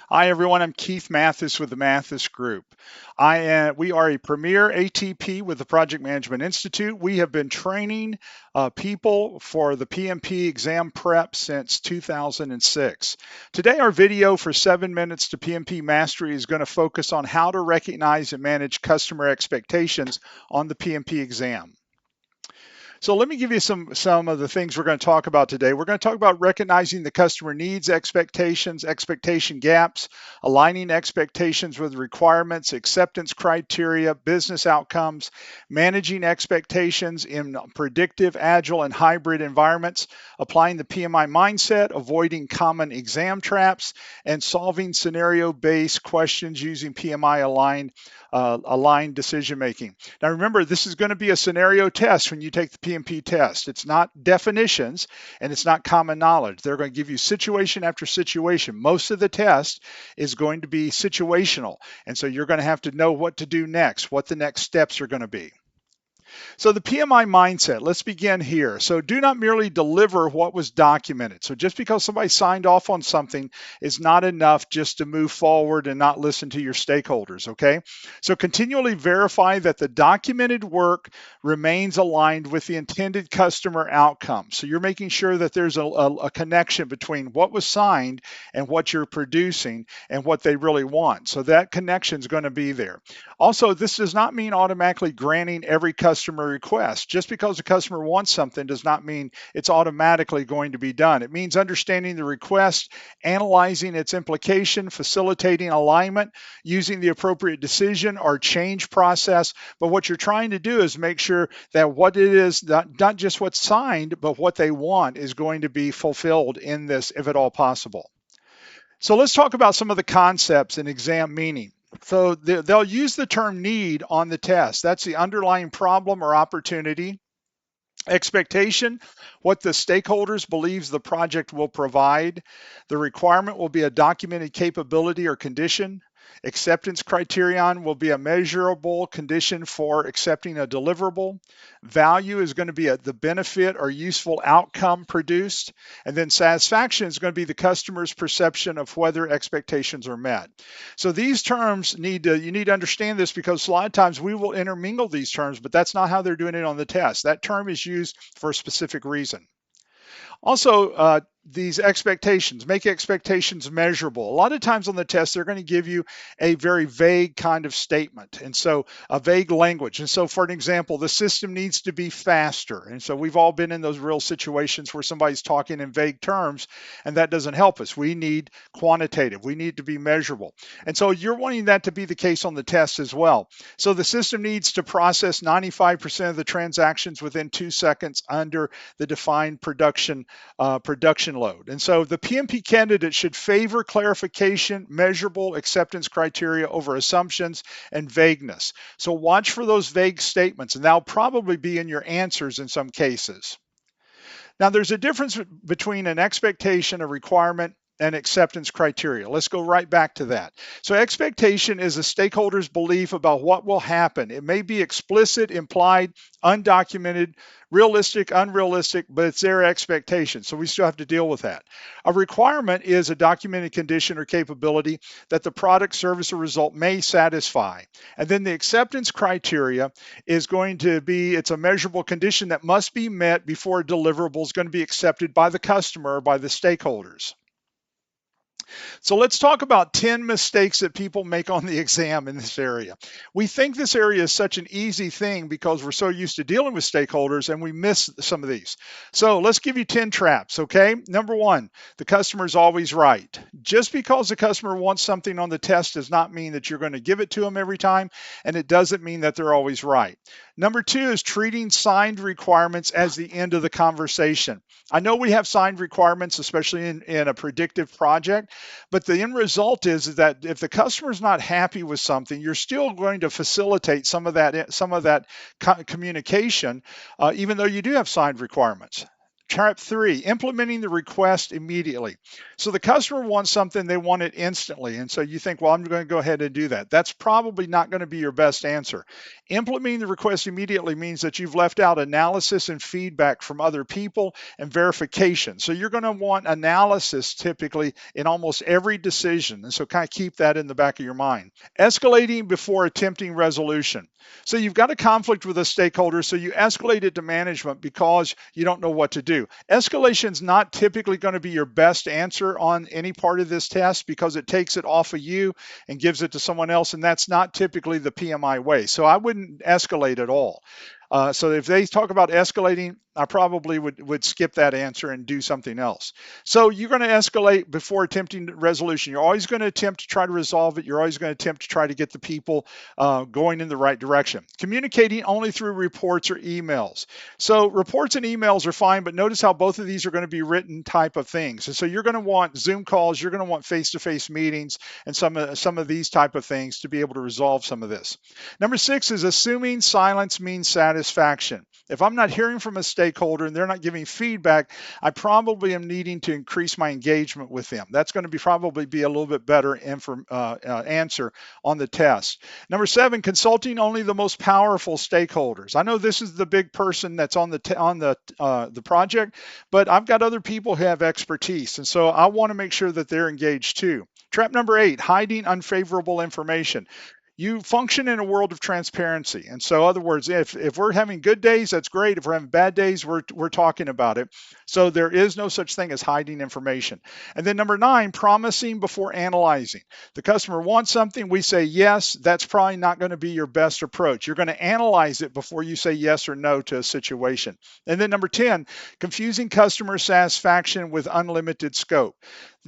Hi, everyone. I'm Keith Mathis with the Mathis Group. We are a premier ATP with the Project Management Institute. We have been training people for the PMP exam prep since 2006. Today, our video for 7 minutes to PMP mastery is going to focus on how to recognize and manage customer expectations on the PMP exam. So let me give you some of the things we're going to talk about today. We're going to talk about recognizing the customer needs, expectations, expectation gaps, aligning expectations with requirements, acceptance criteria, business outcomes, managing expectations in predictive, agile, and hybrid environments, applying the PMI mindset, avoiding common exam traps, and solving scenario-based questions using PMI aligned decision making. Now remember, this is going to be a scenario test when you take the PMP test. It's not definitions and it's not common knowledge. They're going to give you situation after situation. Most of the test is going to be situational. And so you're going to have to know what to do next, what the next steps are going to be. So the PMI mindset, let's begin here. So do not merely deliver what was documented. So just because somebody signed off on something is not enough just to move forward and not listen to your stakeholders, okay? So continually verify that the documented work remains aligned with the intended customer outcome. So you're making sure that there's a connection between what was signed and what you're producing and what they really want. So that connection is going to be there. Also, this does not mean automatically granting every customer request. Just because a customer wants something does not mean it's automatically going to be done. It means understanding the request, analyzing its implication, facilitating alignment, using the appropriate decision or change process. But what you're trying to do is make sure that what it is, not just what's signed, but what they want is going to be fulfilled in this, if at all possible. So let's talk about some of the concepts in exam meaning. So they'll use the term need on the test. That's the underlying problem or opportunity. Expectation, what the stakeholders believes the project will provide. The requirement will be a documented capability or condition. Acceptance criterion will be a measurable condition for accepting a deliverable. Value is going to be the benefit or useful outcome produced. And then satisfaction is going to be the customer's perception of whether expectations are met. So these terms you need to understand this, because a lot of times we will intermingle these terms, but that's not how they're doing it on the test. That term is used for a specific reason. Also, these expectations, make expectations measurable. A lot of times on the test, they're going to give you a very vague kind of statement, and so a vague language. And so, for an example, the system needs to be faster. And so we've all been in those real situations where somebody's talking in vague terms, and that doesn't help us. We need quantitative. We need to be measurable. And so you're wanting that to be the case on the test as well. So the system needs to process 95% of the transactions within 2 seconds under the defined production load. And so the PMP candidate should favor clarification, measurable acceptance criteria over assumptions and vagueness. So watch for those vague statements, and that'll probably be in your answers in some cases. Now, there's a difference between an expectation, a requirement, and acceptance criteria. Let's go right back to that. So expectation is a stakeholder's belief about what will happen. It may be explicit, implied, undocumented, realistic, unrealistic, but it's their expectation. So we still have to deal with that. A requirement is a documented condition or capability that the product, service, or result may satisfy. And then the acceptance criteria is going to be, it's a measurable condition that must be met before a deliverable is going to be accepted by the customer or by the stakeholders. So let's talk about 10 mistakes that people make on the exam in this area. We think this area is such an easy thing because we're so used to dealing with stakeholders, and we miss some of these. So let's give you 10 traps, okay? Number one, the customer is always right. Just because the customer wants something on the test does not mean that you're going to give it to them every time, and it doesn't mean that they're always right. Number two is treating signed requirements as the end of the conversation. I know we have signed requirements, especially in a predictive project, but the end result is that if the customer is not happy with something, you're still going to facilitate some of that communication, even though you do have signed requirements. Step 3, implementing the request immediately. So the customer wants something, they want it instantly. And so you think, well, I'm going to go ahead and do that. That's probably not going to be your best answer. Implementing the request immediately means that you've left out analysis and feedback from other people and verification. So you're going to want analysis typically in almost every decision. And so kind of keep that in the back of your mind. Escalating before attempting resolution. So you've got a conflict with a stakeholder, so you escalate it to management because you don't know what to do. Escalation is not typically going to be your best answer on any part of this test because it takes it off of you and gives it to someone else, and that's not typically the PMI way. So I wouldn't escalate at all. So if they talk about escalating, I probably would skip that answer and do something else. So you're going to escalate before attempting resolution. You're always going to attempt to try to resolve it. You're always going to attempt to try to get the people going in the right direction. Communicating only through reports or emails. So reports and emails are fine, but notice how both of these are going to be written type of things. And so you're going to want Zoom calls, you're going to want face-to-face meetings, and some of these type of things to be able to resolve some of this. Number 6 is assuming silence means satisfaction. If I'm not hearing from a stakeholder and they're not giving feedback, I probably am needing to increase my engagement with them. That's going to probably be a little bit better answer on the test. Number 7, consulting only the most powerful stakeholders. I know this is the big person that's on the project, but I've got other people who have expertise, and so I want to make sure that they're engaged too. Trap number 8, hiding unfavorable information. You function in a world of transparency. And so, in other words, if we're having good days, that's great. If we're having bad days, we're talking about it. So there is no such thing as hiding information. And then number 9, promising before analyzing. The customer wants something, we say yes. That's probably not going to be your best approach. You're going to analyze it before you say yes or no to a situation. And then number 10, confusing customer satisfaction with unlimited scope.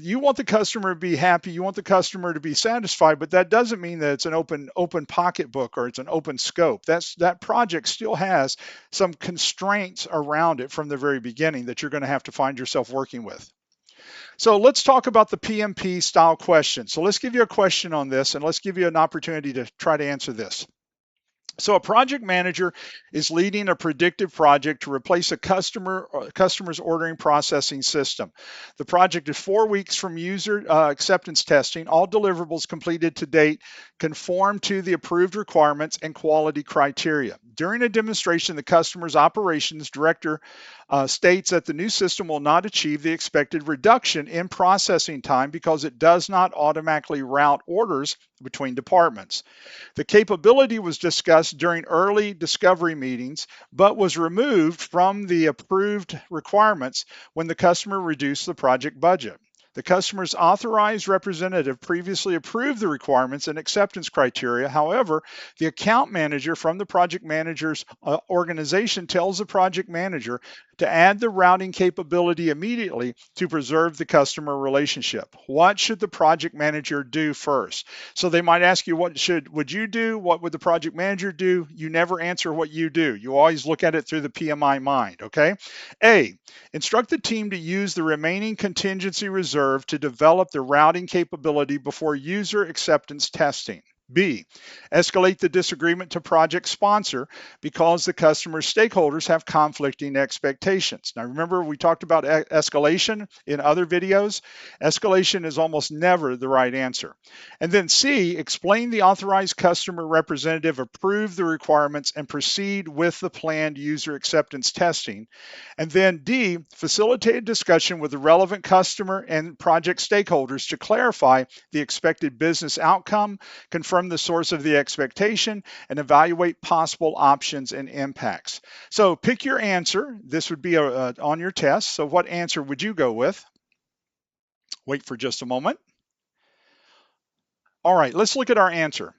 You want the customer to be happy, you want the customer to be satisfied, but that doesn't mean that it's an open pocketbook or it's an open scope. That project still has some constraints around it from the very beginning that you're going to have to find yourself working with. So let's talk about the PMP style question. So let's give you a question on this and let's give you an opportunity to try to answer this. So a project manager is leading a predictive project to replace a customer's ordering processing system. The project is 4 weeks from user acceptance testing. All deliverables completed to date conform to the approved requirements and quality criteria. During a demonstration, the customer's operations director states that the new system will not achieve the expected reduction in processing time because it does not automatically route orders between departments. The capability was discussed during early discovery meetings, but was removed from the approved requirements when the customer reduced the project budget. The customer's authorized representative previously approved the requirements and acceptance criteria. However, the account manager from the project manager's organization tells the project manager to add the routing capability immediately to preserve the customer relationship. What should the project manager do first? So they might ask you, would you do? What would the project manager do? You never answer what you do. You always look at it through the PMI mind, okay? A, instruct the team to use the remaining contingency reserve to develop the routing capability before user acceptance testing. B, escalate the disagreement to project sponsor because the customer stakeholders have conflicting expectations. Now remember, we talked about escalation in other videos. Escalation is almost never the right answer. And then C, explain the authorized customer representative approve the requirements and proceed with the planned user acceptance testing. And then D, facilitate a discussion with the relevant customer and project stakeholders to clarify the expected business outcome, confirm the source of the expectation, and evaluate possible options and impacts. So pick your answer. This would be on your test. So what answer would you go with? Wait for just a moment. All right, let's look at our answer.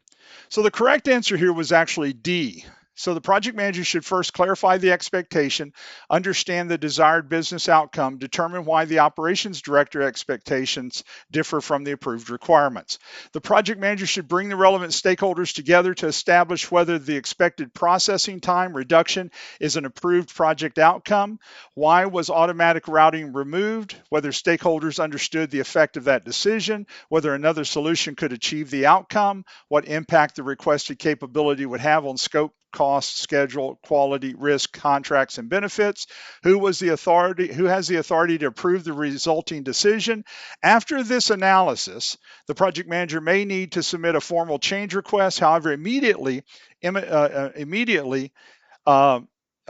So the correct answer here was actually D. So the project manager should first clarify the expectation, understand the desired business outcome, determine why the operations director expectations differ from the approved requirements. The project manager should bring the relevant stakeholders together to establish whether the expected processing time reduction is an approved project outcome, why was automatic routing removed, whether stakeholders understood the effect of that decision, whether another solution could achieve the outcome, what impact the requested capability would have on scope cost, schedule, quality, risk, contracts, and benefits. Who has the authority to approve the resulting decision? After this analysis, the project manager may need to submit a formal change request. However, immediately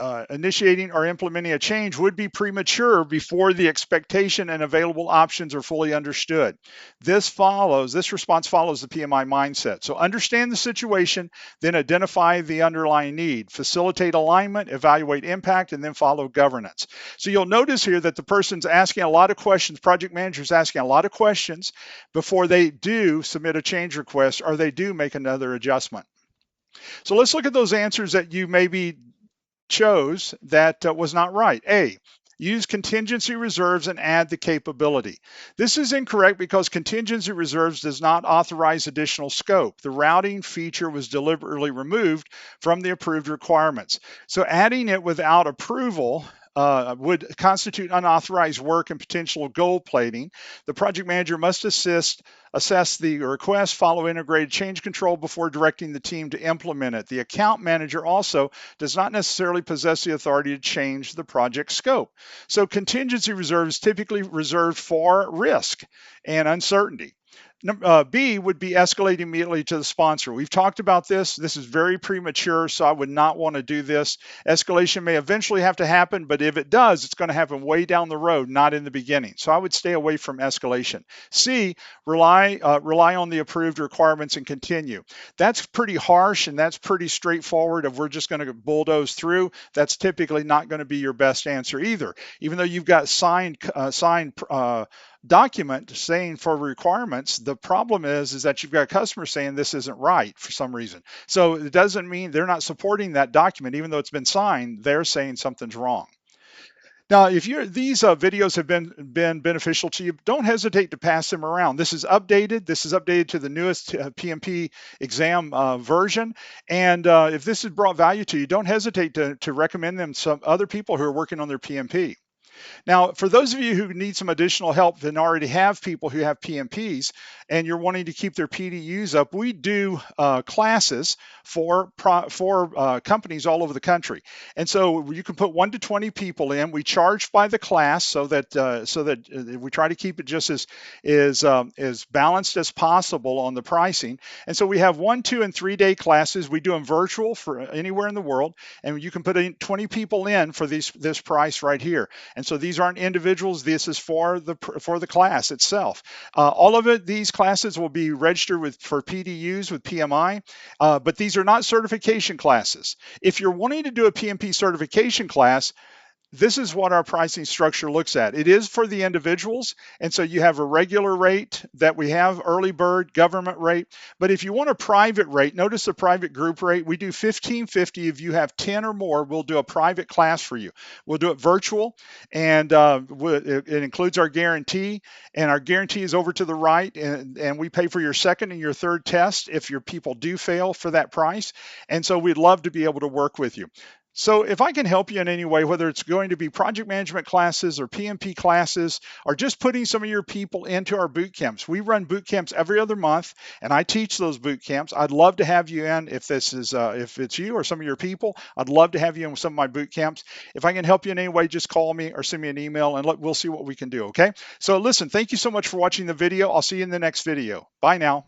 uh, initiating or implementing a change would be premature before the expectation and available options are fully understood. This response follows the PMI mindset. So understand the situation, then identify the underlying need, facilitate alignment, evaluate impact, and then follow governance. So you'll notice here that the person's asking a lot of questions, project manager's asking a lot of questions before they do submit a change request or they do make another adjustment. So let's look at those answers that you maybe chose that was not right. A, use contingency reserves and add the capability. This is incorrect because contingency reserves does not authorize additional scope. The routing feature was deliberately removed from the approved requirements. So adding it without approval would constitute unauthorized work and potential gold plating. The project manager must assess the request, follow integrated change control before directing the team to implement it. The account manager also does not necessarily possess the authority to change the project scope. So contingency reserve is typically reserved for risk and uncertainty. B would be escalating immediately to the sponsor. We've talked about this. This is very premature, so I would not want to do this. Escalation may eventually have to happen, but if it does, it's going to happen way down the road, not in the beginning. So I would stay away from escalation. C, rely on the approved requirements and continue. That's pretty harsh and that's pretty straightforward. If we're just going to bulldoze through, that's typically not going to be your best answer either. Even though you've got signed document saying for requirements, the problem is that you've got a customer saying this isn't right for some reason. So it doesn't mean they're not supporting that document, even though it's been signed, they're saying something's wrong. Now, if these videos have been beneficial to you, don't hesitate to pass them around. This is updated. This is updated to the newest PMP exam version. And if this has brought value to you, don't hesitate to recommend them to some other people who are working on their PMP. Now, for those of you who need some additional help and already have people who have PMPs and you're wanting to keep their PDUs up, we do classes for companies all over the country. And so you can put 1 to 20 people in. We charge by the class so that we try to keep it just as balanced as possible on the pricing. And so we have 1, 2, and 3 day classes. We do them virtual for anywhere in the world, and you can put 20 people in for this price right here. And so these aren't individuals. This is for the class itself. All of these classes will be registered for PDUs with PMI, but these are not certification classes. If you're wanting to do a PMP certification class, this is what our pricing structure looks at. It is for the individuals, and so you have a regular rate that we have, early bird, government rate. But if you want a private rate, notice the private group rate. We do $15.50. If you have 10 or more, we'll do a private class for you. We'll do it virtual, and it includes our guarantee, and our guarantee is over to the right, and we pay for your second and your third test if your people do fail for that price. And so we'd love to be able to work with you. So if I can help you in any way, whether it's going to be project management classes or PMP classes, or just putting some of your people into our boot camps. We run boot camps every other month, and I teach those boot camps. I'd love to have you in if it's you or some of your people. I'd love to have you in some of my boot camps. If I can help you in any way, just call me or send me an email, and we'll see what we can do, okay? So listen, thank you so much for watching the video. I'll see you in the next video. Bye now.